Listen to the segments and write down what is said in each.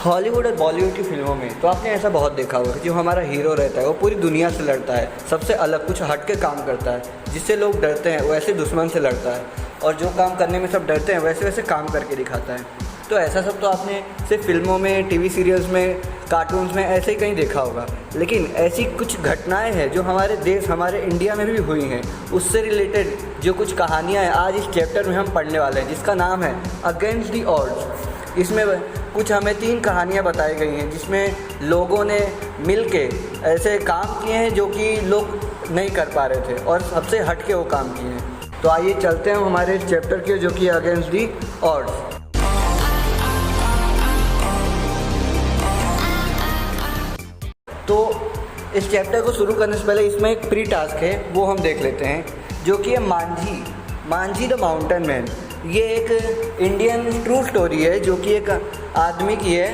Hollywood और बॉलीवुड की फिल्मों में तो आपने ऐसा बहुत देखा होगा कि जो हमारा हीरो रहता है वो पूरी दुनिया से लड़ता है, सबसे अलग कुछ हट के काम करता है, जिससे लोग डरते हैं वैसे दुश्मन से लड़ता है, और जो काम करने में सब डरते हैं वैसे वैसे काम करके दिखाता है। तो ऐसा सब तो आपने सिर्फ फिल्मों में, टीवी सीरियल्स में, कार्टून्स में ऐसे ही कहीं देखा होगा। लेकिन ऐसी कुछ घटनाएं हैं जो हमारे देश, हमारे इंडिया में भी हुई हैं, उससे रिलेटेड जो कुछ कहानियाँ हैं आज इस चैप्टर में हम पढ़ने वाले हैं, जिसका नाम है अगेंस्ट द ऑड्स। इसमें कुछ हमें 3 कहानियाँ बताई गई हैं जिसमें लोगों ने मिल के ऐसे काम किए हैं जो कि लोग नहीं कर पा रहे थे और सबसे हट के वो काम किए हैं। तो आइए चलते हैं हमारे इस चैप्टर के, जो कि अगेंस्ट दी ऑड्स। तो इस चैप्टर को शुरू करने से पहले इसमें एक प्री टास्क है, वो हम देख लेते हैं, जो कि है मांझी द माउंटेन मैन। ये एक इंडियन ट्रू स्टोरी है जो कि एक आदमी की है।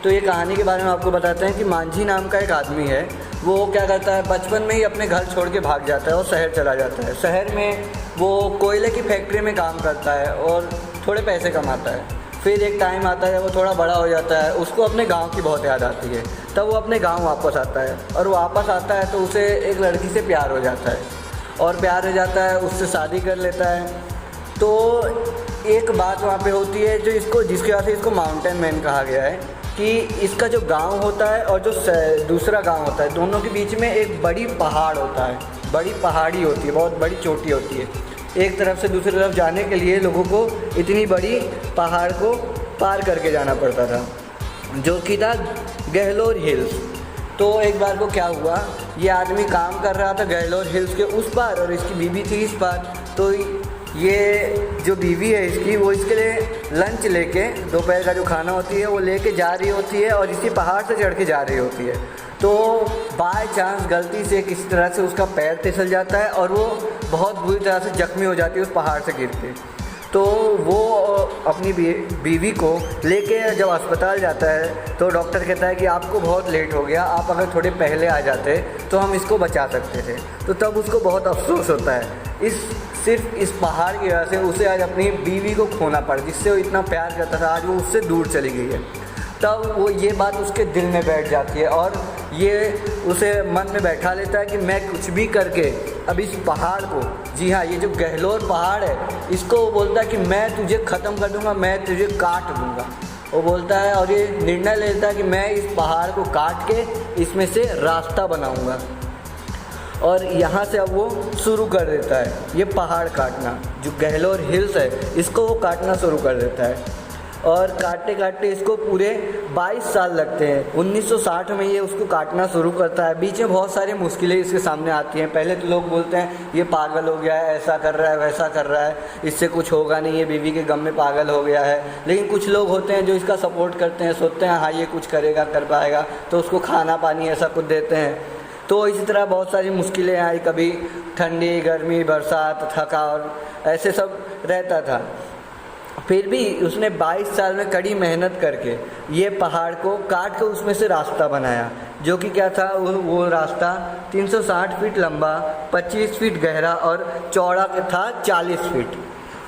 तो ये कहानी के बारे में आपको बताते हैं कि मांझी नाम का एक आदमी है। वो क्या करता है, बचपन में ही अपने घर छोड़ के भाग जाता है और शहर चला जाता है। शहर में वो कोयले की फैक्ट्री में काम करता है और थोड़े पैसे कमाता है। फिर एक टाइम आता है, वो थोड़ा बड़ा हो जाता है, उसको अपने गांव की बहुत याद आती है। तब वो अपने गांव वापस आता है, और वापस आता है तो उसे एक लड़की से प्यार हो जाता है, और प्यार हो जाता है, उससे शादी कर लेता है। तो एक बात वहाँ पे होती है जो जिसकी वजह से इसको माउंटेन मैन कहा गया है, कि इसका जो गांव होता है और जो दूसरा गांव होता है, दोनों के बीच में एक बड़ी पहाड़ होता है, बड़ी पहाड़ी होती है, बहुत बड़ी चोटी होती है। एक तरफ से दूसरी तरफ जाने के लिए लोगों को इतनी बड़ी पहाड़ को पार करके जाना पड़ता था, जो कि था गहलोर हिल्स। तो एक बार को क्या हुआ, ये आदमी काम कर रहा था गहलोर हिल्स के उस पार और इसकी बीवी थी इस पार। तो ये जो बीवी है इसकी, वो इसके लिए लंच लेके, दोपहर का जो खाना होती है वो लेके जा रही होती है और इसी पहाड़ से चढ़ के जा रही होती है। तो बाय चांस गलती से किसी तरह से उसका पैर फिसल जाता है और वो बहुत बुरी तरह से जख्मी हो जाती है उस पहाड़ से गिर के। तो वो अपनी बीवी को लेके जब अस्पताल जाता है तो डॉक्टर कहता है कि आपको बहुत लेट हो गया, आप अगर थोड़े पहले आ जाते तो हम इसको बचा सकते थे। तो तब उसको बहुत अफसोस होता है, सिर्फ इस पहाड़ की वजह से उसे आज अपनी बीवी को खोना पड़ा, जिससे वो इतना प्यार करता था, आज वो उससे दूर चली गई है। तब वो ये बात उसके दिल में बैठ जाती है और ये उसे मन में बैठा लेता है कि मैं कुछ भी करके अब इस पहाड़ को, जी हाँ, ये जो गहलोर पहाड़ है, इसको वो बोलता है कि मैं तुझे ख़त्म कर दूँगा, मैं तुझे काट दूँगा। वो बोलता है और ये निर्णय लेता है कि मैं इस पहाड़ को काट के इसमें से रास्ता बनाऊँगा। और यहाँ से अब वो शुरू कर देता है ये पहाड़ काटना, जो गहलोर हिल्स है इसको वो काटना शुरू कर देता है। और काटते काटते इसको पूरे 22 साल लगते हैं। 1960 में ये उसको काटना शुरू करता है। बीच में बहुत सारी मुश्किलें इसके सामने आती हैं। पहले तो लोग बोलते हैं ये पागल हो गया है, ऐसा कर रहा है, वैसा कर रहा है, इससे कुछ होगा नहीं, ये बीवी के गम में पागल हो गया है। लेकिन कुछ लोग होते हैं जो इसका सपोर्ट करते हैं, सोचते हैं हाँ ये कुछ करेगा, कर पाएगा, तो उसको खाना पानी ऐसा कुछ देते हैं। तो इसी तरह बहुत सारी मुश्किलें आई, कभी ठंडी, गर्मी, बरसात, थका और ऐसे सब रहता था। फिर भी उसने 22 साल में कड़ी मेहनत करके ये पहाड़ को काट के उसमें से रास्ता बनाया, जो कि क्या था, वो रास्ता 360 फीट लंबा, 25 फीट गहरा और चौड़ा था 40 फीट।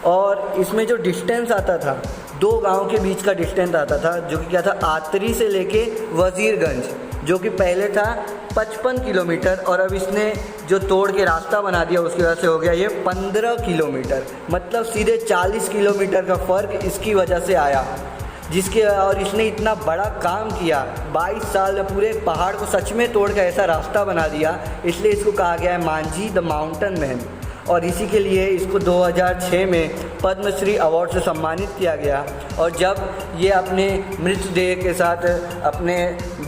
और इसमें जो डिस्टेंस आता था, 2 गांव के बीच का डिस्टेंस आता था, जो कि क्या था, आतरी से लेके वजीरगंज, जो कि पहले था 55 किलोमीटर, और अब इसने जो तोड़ के रास्ता बना दिया उसकी वजह से हो गया ये 15 किलोमीटर। मतलब सीधे 40 किलोमीटर का फ़र्क इसकी वजह से आया, और इसने इतना बड़ा काम किया, 22 साल में पूरे पहाड़ को सच में तोड़ के ऐसा रास्ता बना दिया। इसलिए इसको कहा गया है मांझी द माउंटेन मैन। और इसी के लिए इसको 2006 में पद्मश्री अवार्ड से सम्मानित किया गया। और जब ये अपने मृतदेह के साथ अपने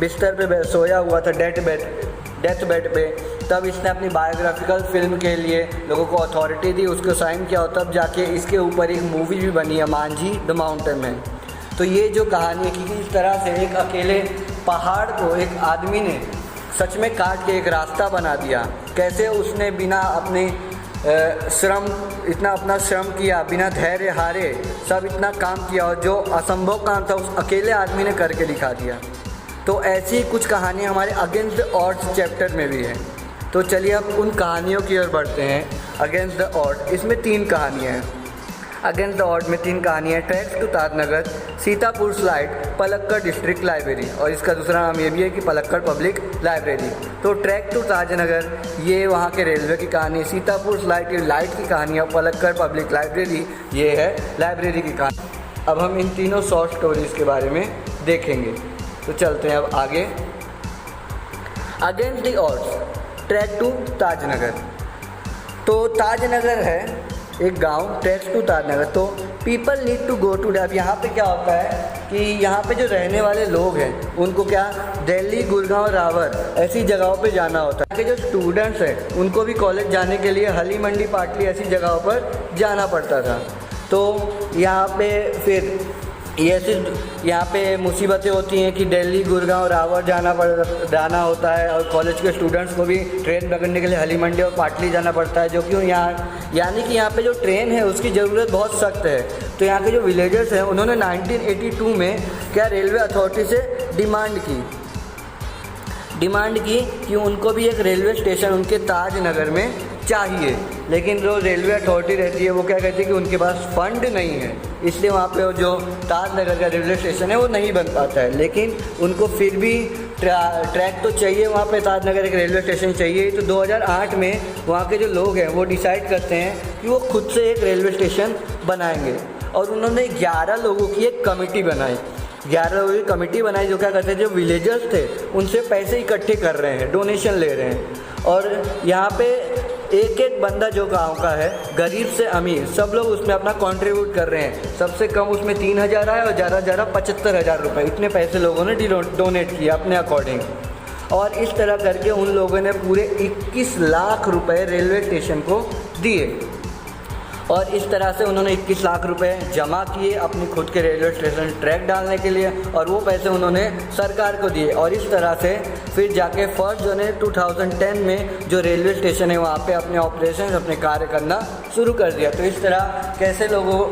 बिस्तर पे सोया हुआ था, डेथ बेड पे, तब इसने अपनी बायोग्राफिकल फिल्म के लिए लोगों को अथॉरिटी दी, उसको साइन किया, और तब जाके इसके ऊपर एक मूवी भी बनी है, मांझी द माउंटेन मैन। तो ये जो कहानी है कि इस तरह से एक अकेले पहाड़ को एक आदमी ने सच में काट के एक रास्ता बना दिया। कैसे उसने बिना अपने अपना श्रम किया, बिना धैर्य हारे, सब इतना काम किया, और जो असंभव काम था उस अकेले आदमी ने करके दिखा दिया। तो ऐसी कुछ कहानियाँ हमारे अगेंस्ट द ऑड्स चैप्टर में भी हैं। तो चलिए अब उन कहानियों की ओर बढ़ते हैं। अगेंस्ट द ऑड, इसमें 3 कहानियाँ हैं। अगेंस्ट द ऑड में 3 कहानियाँ, tracks to Tajnagar, Sitapur slide, Palakkad district library, और इसका दूसरा नाम ये भी है कि पलक्कड़ पब्लिक लाइब्रेरी। तो ट्रैक टू ताजनगर ये वहाँ के रेलवे की कहानी, सीतापुर स्लाइड की लाइट की कहानी, और पलक्कड़ पब्लिक लाइब्रेरी ये है लाइब्रेरी की कहानी। अब हम इन तीनों शॉर्ट स्टोरीज़ के बारे में देखेंगे। तो चलते हैं अब आगे। Against the odds, track to Tajnagar. तो ताजनगर है एक गांव, ट्रैक्स टू ताजनगर। तो people need to go to, अब यहाँ पे क्या होता है कि यहाँ पे जो रहने वाले लोग हैं उनको क्या दिल्ली, गुड़गांव, रावर ऐसी जगहों पे जाना होता है। कि जो स्टूडेंट्स हैं उनको भी कॉलेज जाने के लिए हली मंडी, पाटली ऐसी जगहों पर जाना पड़ता था। तो यहाँ पे फिर यहाँ पे मुसीबतें होती हैं कि दिल्ली, गुड़गांव, रावर जाना होता है, और कॉलेज के स्टूडेंट्स को भी ट्रेन पकड़ने के लिए हली मंडी और पाटली जाना पड़ता है, जो कि यानी कि यहाँ पे जो ट्रेन है उसकी ज़रूरत बहुत सख्त है। तो यहाँ के जो विलेजर्स हैं उन्होंने 1982 में क्या रेलवे अथॉरिटी से डिमांड की कि उनको भी एक रेलवे स्टेशन उनके ताजनगर में चाहिए। लेकिन जो रेलवे अथॉरिटी रहती है वो क्या कहती है कि उनके पास फंड नहीं है, इसलिए वहाँ पे जो ताजनगर का रेलवे स्टेशन है वो नहीं बन पाता है। लेकिन उनको फिर भी ट्रैक तो चाहिए, वहाँ पे ताजनगर एक रेलवे स्टेशन चाहिए। तो 2008 में वहाँ के जो लोग हैं वो डिसाइड करते हैं कि वो खुद से एक रेलवे स्टेशन बनाएंगे, और उन्होंने 11 लोगों की एक कमेटी बनाई। 11 लोगों की कमेटी बनाई जो क्या करते हैं, जो विलेजर्स थे उनसे पैसे इकट्ठे कर रहे हैं, डोनेशन ले रहे हैं, और यहाँ पे एक एक बंदा जो गांव का है, गरीब से अमीर, सब लोग उसमें अपना कंट्रीब्यूट कर रहे हैं। सबसे कम उसमें 3,000 आया और ज़्यादा 75,000 रुपये, इतने पैसे लोगों ने डोनेट किए अपने अकॉर्डिंग। और इस तरह करके उन लोगों ने पूरे 21 लाख रुपए रेलवे स्टेशन को दिए, और इस तरह से उन्होंने 21 लाख रुपए जमा किए अपनी खुद के रेलवे स्टेशन ट्रैक डालने के लिए, और वो पैसे उन्होंने सरकार को दिए। और इस तरह से फिर जाके 1 जनवरी 2010 में जो रेलवे स्टेशन है वहाँ पे अपने ऑपरेशन, अपने कार्य करना शुरू कर दिया। तो इस तरह कैसे लोगों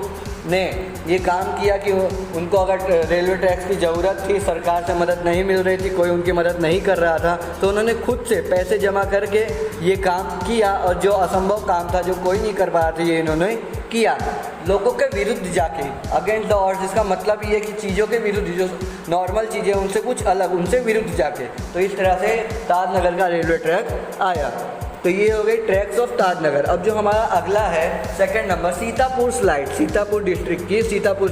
ने ये काम किया कि उनको अगर रेलवे ट्रैक्स की ज़रूरत थी, सरकार से मदद नहीं मिल रही थी, कोई उनकी मदद नहीं कर रहा था, तो उन्होंने खुद से पैसे जमा करके ये काम किया, और जो असंभव काम था, जो कोई नहीं कर पा रहा था, ये इन्होंने किया लोगों के विरुद्ध जाके, अगेंस्ट द ऑड्स। जिसका मतलब ये है कि चीज़ों के विरुद्ध, जो नॉर्मल चीज़ें उनसे कुछ अलग, उनसे विरुद्ध जाके। तो इस तरह से ताजनगर का रेलवे ट्रैक आया। तो ये हो गई ट्रैक्स ऑफ ताजनगर। अब जो हमारा अगला है second number, Sitapur slide, Sitapur district की सीतापुर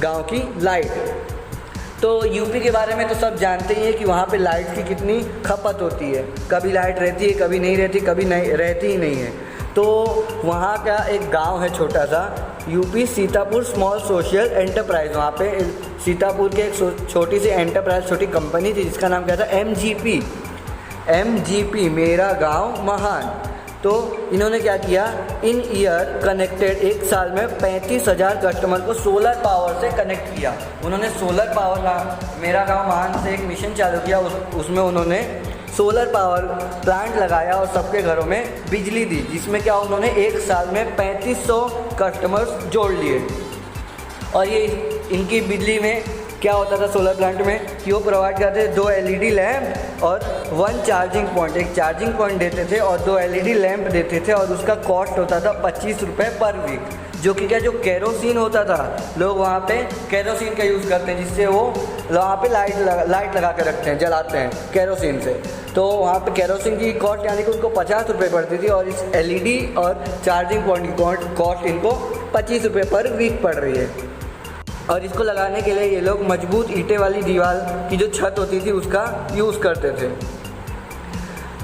गांव की लाइट। तो यूपी के बारे में तो सब जानते ही हैं कि वहाँ पे लाइट की कितनी खपत होती है, कभी लाइट रहती है, कभी नहीं रहती, कभी नहीं रहती ही नहीं है। तो वहाँ का एक गांव है छोटा सा, UP Sitapur small social enterprise. वहाँ पे सीतापुर के एक छोटी सी एंटरप्राइज, छोटी कंपनी थी जिसका नाम क्या था, MGP, मेरा गांव महान। तो इन्होंने क्या किया, इन ईयर कनेक्टेड, एक साल में 35,000 कस्टमर को सोलर पावर से कनेक्ट किया। उन्होंने सोलर पावर, मेरा गांव महान से एक मिशन चालू किया, उसमें उन्होंने सोलर पावर प्लांट लगाया और सबके घरों में बिजली दी, जिसमें क्या उन्होंने एक साल में 3500 कस्टमर्स जोड़ लिए। और ये इनकी बिजली में क्या होता था सोलर प्लांट में कि वो प्रोवाइड करते थे 2 LED लैंप और 1 चार्जिंग पॉइंट, एक चार्जिंग पॉइंट देते थे और 2 LED लैंप देते थे, और उसका कॉस्ट होता था 25 रुपये पर वीक। जो कि क्या, जो केरोसिन होता था, लोग वहाँ पे केरोसिन का यूज़ करते हैं, जिससे वो वहाँ पे लाइट लगा के रखते हैं, जलाते हैं केरोसिन से। तो वहाँ पे केरोसिन की कॉस्ट यानी कि उनको 50 रुपये पड़ती थी, और इस LED और चार्जिंग पॉइंट की कॉस्ट इनको 25 रुपये पर वीक पड़ रही है। और इसको लगाने के लिए ये लोग मजबूत ईंटें वाली दीवार की जो छत होती थी उसका यूज़ करते थे।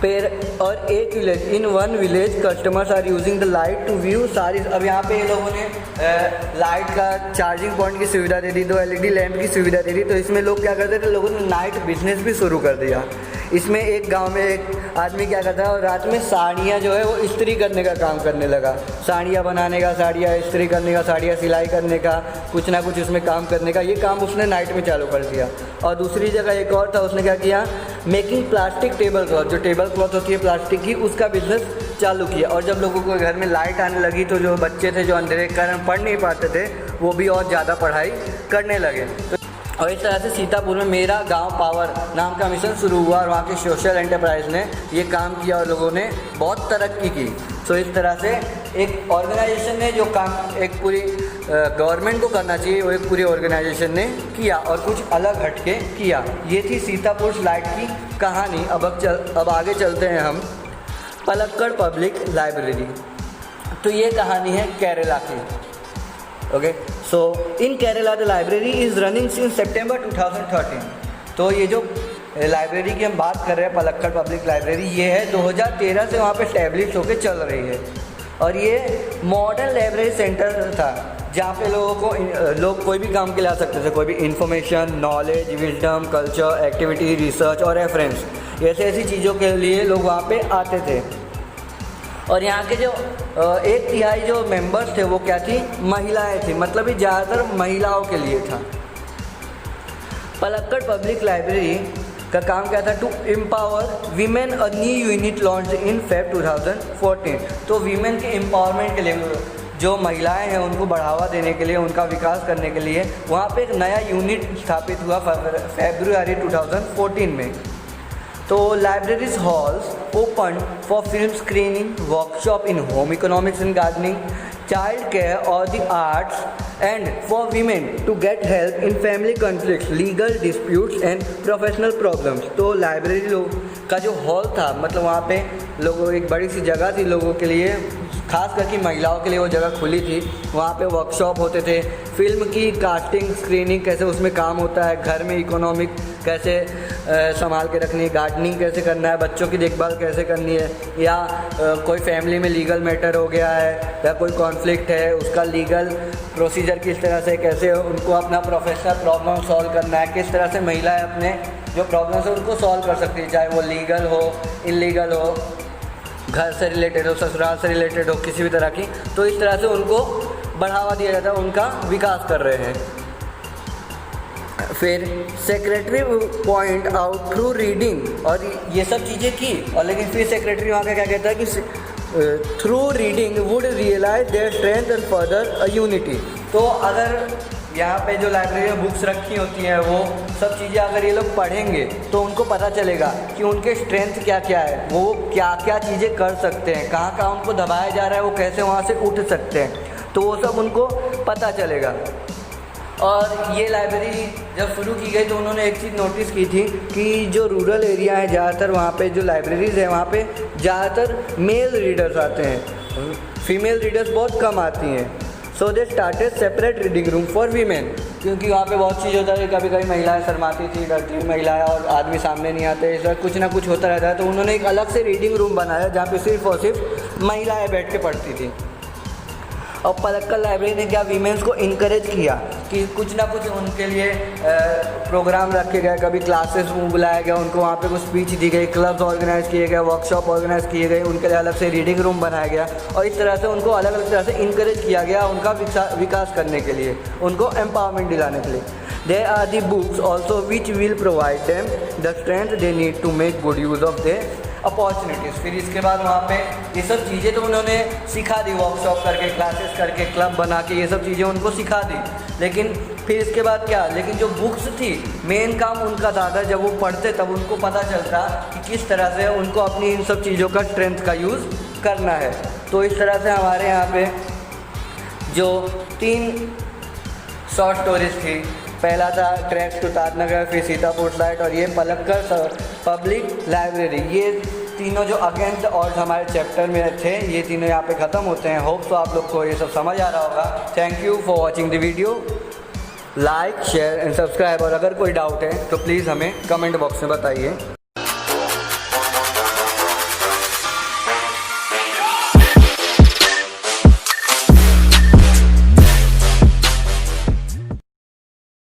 फिर और एक village, in 1 village customers are using the light to view sari. अब यहाँ पे ये लोगों ने लाइट का चार्जिंग पॉइंट की सुविधा दे दी, 2 LED लैंप की सुविधा दे दी। तो इसमें लोग क्या करते थे, लोगों ने नाइट बिजनेस भी शुरू कर दिया। इसमें एक गांव में एक आदमी क्या करता है, और रात में साड़ियाँ जो है वो इस्त्री करने का काम करने लगा, साड़ियाँ बनाने का, साड़ियाँ इस्त्री करने का, साड़ियाँ सिलाई करने का, कुछ ना कुछ उसमें काम करने का, ये काम उसने नाइट में चालू कर दिया। और दूसरी जगह एक और था, उसने क्या किया, मेकिंग प्लास्टिक टेबल क्लॉथ, जो टेबल क्लॉथ होती है प्लास्टिक की, उसका बिजनेस चालू किया। और जब लोगों को घर में लाइट आने लगी तो जो बच्चे थे जो अंधेरे के कारण पढ़ नहीं पाते थे, वो भी और ज़्यादा पढ़ाई करने लगे। और इस तरह से सीतापुर में मेरा गांव पावर नाम का मिशन शुरू हुआ और वहाँ के सोशल एंटरप्राइज ने ये काम किया और लोगों ने बहुत तरक्की की। सो इस तरह से एक ऑर्गेनाइजेशन ने जो काम एक पूरी गवर्नमेंट को करना चाहिए वो एक पूरी ऑर्गेनाइजेशन ने किया और कुछ अलग हटके किया। ये थी सीतापुर स्लाइड की कहानी। अब आगे चलते हैं हम पलक्कड़ पब्लिक लाइब्रेरी। तो ये कहानी है केरला की। Okay, so in Kerala the library is running since September 2013। तो ये जो लाइब्रेरी की हम बात कर रहे हैं पलक्कड़ पब्लिक लाइब्रेरी, ये है 2013 से वहाँ पे स्टैब्लिश होकर चल रही है। और ये मॉडर्न लाइब्रेरी सेंटर था जहाँ पे लोग कोई भी काम के लिए आ सकते थे। कोई भी information, knowledge, wisdom, culture, activity, research और रेफरेंस, ऐसी चीज़ों के लिए लोग वहाँ पे आते थे। और यहाँ के जो 1/3 जो मेंबर्स थे वो क्या थी, महिलाएं थी। मतलब ये ज़्यादातर महिलाओं के लिए था। पलक्कड़ पब्लिक लाइब्रेरी का काम क्या था, to empower women. A new unit launch in Feb 2014। तो वीमेन के एम्पावरमेंट के लिए, जो महिलाएं हैं उनको बढ़ावा देने के लिए, उनका विकास करने के लिए वहाँ पे एक नया यूनिट स्थापित हुआ फरवरी 2014 में। तो libraries halls open for film screening, workshop in home economics and gardening, child care और the arts and for women to get help in family conflicts, legal disputes and professional problems. तो library का जो hall था, मतलब वहाँ पे लोगों एक बड़ी सी जगह थी लोगों के लिए, खास करके महिलाओं के लिए वो जगह खुली थी। वहाँ पे वर्कशॉप होते थे, फिल्म की कास्टिंग, स्क्रीनिंग कैसे उसमें काम होता है, घर में इकोनॉमिक कैसे संभाल के रखनी है, गार्डनिंग कैसे करना है, बच्चों की देखभाल कैसे करनी है, या कोई फैमिली में लीगल मैटर हो गया है या कोई कॉन्फ्लिक्ट है, उसका लीगल प्रोसीजर किस तरह से, कैसे उनको अपना प्रोफेशनल प्रॉब्लम सॉल्व करना है, किस तरह से महिलाएं अपने जो प्रॉब्लम्स है उनको सॉल्व कर सकती है, चाहे वो लीगल हो, इलीगल हो, घर से रिलेटेड हो, ससुराल से रिलेटेड हो, किसी भी तरह की। तो इस तरह से उनको बढ़ावा दिया जाता है, उनका विकास कर रहे हैं। फिर secretary point out through reading, और ये सब चीज़ें की, और लेकिन फिर सेक्रेटरी वहाँ का क्या कहता है कि through reading would realise their strength and further a unity. तो अगर यहाँ पे जो लाइब्रेरी में बुक्स रखी होती हैं वो सब चीज़ें अगर ये लोग पढ़ेंगे तो उनको पता चलेगा कि उनके स्ट्रेंथ क्या क्या है, वो क्या क्या चीज़ें कर सकते हैं, कहाँ कहाँ उनको दबाया जा रहा है, वो कैसे वहाँ से उठ सकते हैं, तो वो सब उनको पता चलेगा। और ये लाइब्रेरी जब शुरू की गई तो उन्होंने एक चीज़ नोटिस की थी कि जो रूरल एरिया है ज़्यादातर वहाँ पे जो लाइब्रेरीज़ है वहाँ पे ज़्यादातर मेल रीडर्स आते हैं, फीमेल रीडर्स बहुत कम आती हैं। So they started separate reading room for women, क्योंकि वहाँ पे बहुत चीज़ होता है, कभी कभी महिलाएं शर्माती थी, डरती थी महिलाएं, और आदमी सामने नहीं आते, ऐसा कुछ ना कुछ होता रहता है। तो उन्होंने एक अलग से रीडिंग रूम बनाया जहाँ पे सिर्फ और सिर्फ महिलाएं बैठ के पढ़ती थी। और पलक्कड़ लाइब्रेरी ने क्या वीमेंस को इनकरेज किया कि कुछ ना कुछ उनके लिए प्रोग्राम रखे गए, कभी क्लासेस बुलाया गया, उनको वहाँ पे कुछ स्पीच दी गई, क्लब्स ऑर्गेनाइज किए गए, वर्कशॉप ऑर्गेनाइज किए गए, उनके लिए अलग से रीडिंग रूम बनाया गया, और इस तरह से उनको अलग अलग तरह से इनकरेज किया गया उनका विकास करने के लिए, उनको एम्पावरमेंट दिलाने के लिए। There are the books also which will provide them the strength they need to make good use of their opportunities. फिर इसके बाद वहाँ पे ये सब चीज़ें तो उन्होंने सिखा दी, वर्कशॉप करके, क्लासेस करके, क्लब बना के, ये सब चीज़ें उनको सिखा दी। लेकिन फिर इसके बाद क्या, लेकिन जो बुक्स थी मेन काम उनका था, जब वो पढ़ते तब उनको पता चलता कि किस तरह से उनको अपनी इन सब चीज़ों का स्ट्रेंथ का यूज़ करना है। तो इस तरह से हमारे यहाँ पे जो 3 शॉर्ट स्टोरीज थी, पहला था ट्रैक्स टू ताजनगर, फिर सीतापुर स्लाइड, और ये पलक्कड़ पब्लिक लाइब्रेरी। ये तीनों जो अगेंस्ट और हमारे चैप्टर में थे, ये तीनों यहाँ पे ख़त्म होते हैं। होप तो आप लोग को ये सब समझ आ रहा होगा। Thank you for watching the video. Like, share and subscribe. और अगर कोई डाउट है तो प्लीज़ हमें कमेंट बॉक्स में बताइए।